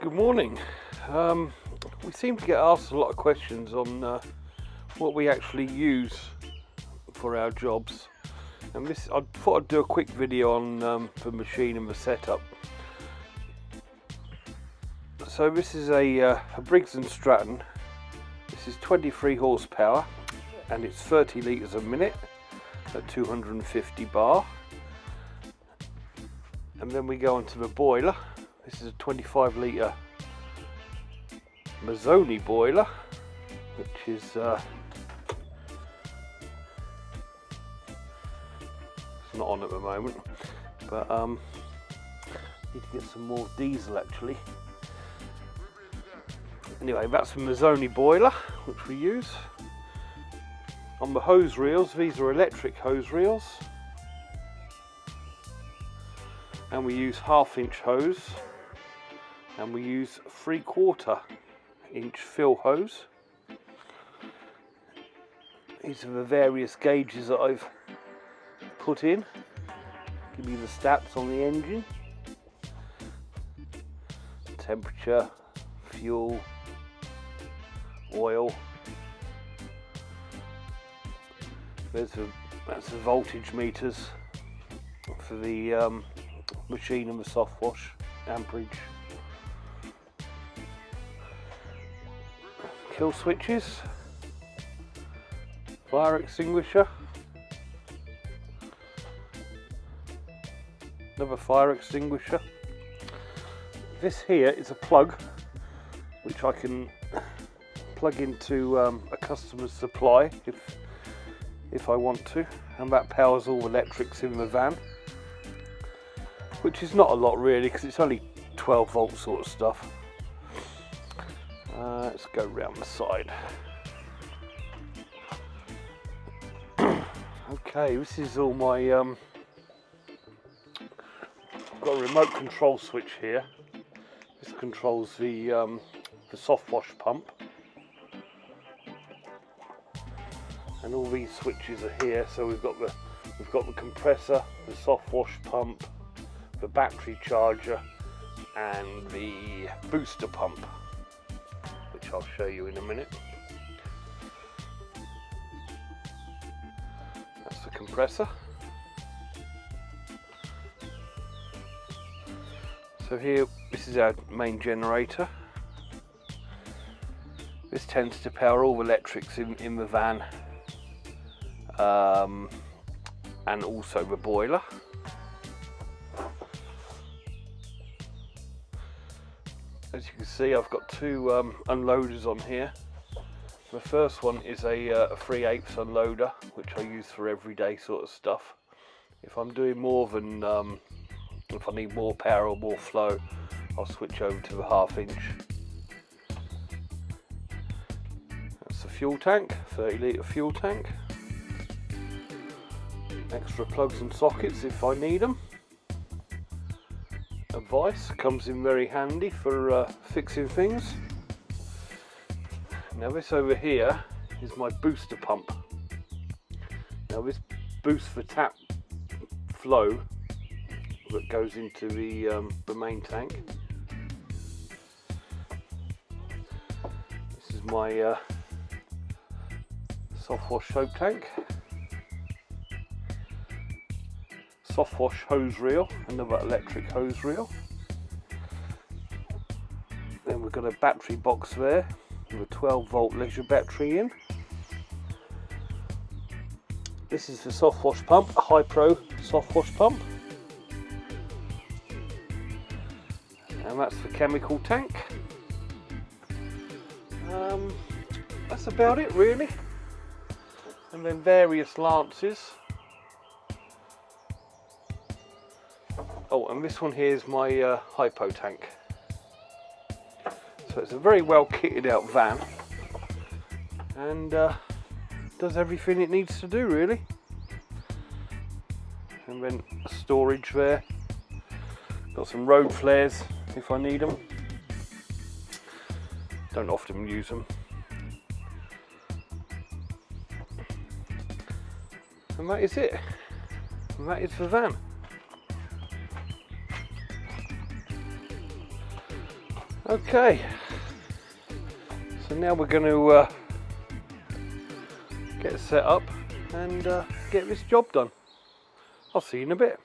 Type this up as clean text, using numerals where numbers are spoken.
Good morning. We seem to get asked a lot of questions on what we actually use for our jobs, and I thought I'd do a quick video on the machine and the setup. So this is a Briggs & Stratton. This is 23 horsepower and it's 30 litres a minute at 250 bar. And then we go on to the boiler. This is a 25 litre Mazzoni boiler, which is it's not on at the moment, but need to get some more diesel actually. Anyway, that's the Mazzoni boiler which we use. On the hose reels, these are electric hose reels, and we use 1/2 inch hose, and we use 3/4 inch fill hose. These are the various gauges that I've put in. Give you the stats on the engine, temperature, fuel, oil. That's the voltage meters for the machine and the soft wash, amperage. Kill switches, fire extinguisher, another fire extinguisher. This here is a plug which I can plug into a customer's supply if I want to, and that powers all electrics in the van, which is not a lot really because it's only 12 volt sort of stuff. Let's go round the side. Okay, this is all my I've got a remote control switch here. This controls the soft wash pump, and all these switches are here. So we've got the compressor, the soft wash pump, the battery charger, and the booster pump, which I'll show you in a minute. That's the compressor. So here, this is our main generator. This tends to power all electrics in the van, and also the boiler. As you can see, I've got two unloaders on here. The first one is a 3/8 unloader, which I use for everyday sort of stuff. If I'm doing more than, if I need more power or more flow, I'll switch over to the 1/2 inch. That's the fuel tank, 30 litre fuel tank. Extra plugs and sockets if I need them. A vise comes in very handy for fixing things. Now this over here is my booster pump. Now this boosts the tap flow that goes into the main tank. This is my soft wash soap tank. Soft wash hose reel, another electric hose reel. Then we've got a battery box there with a 12 volt leisure battery in. This is the soft wash pump, a high pro soft wash pump. And that's the chemical tank. That's about it really. And then various lances. Oh, and this one here is my hypo tank. So it's a very well kitted out van, and does everything it needs to do really. And then a storage there. Got some road flares if I need them. Don't often use them. And that is it. And that is the van. Okay, so now we're going to get set up and get this job done. I'll see you in a bit.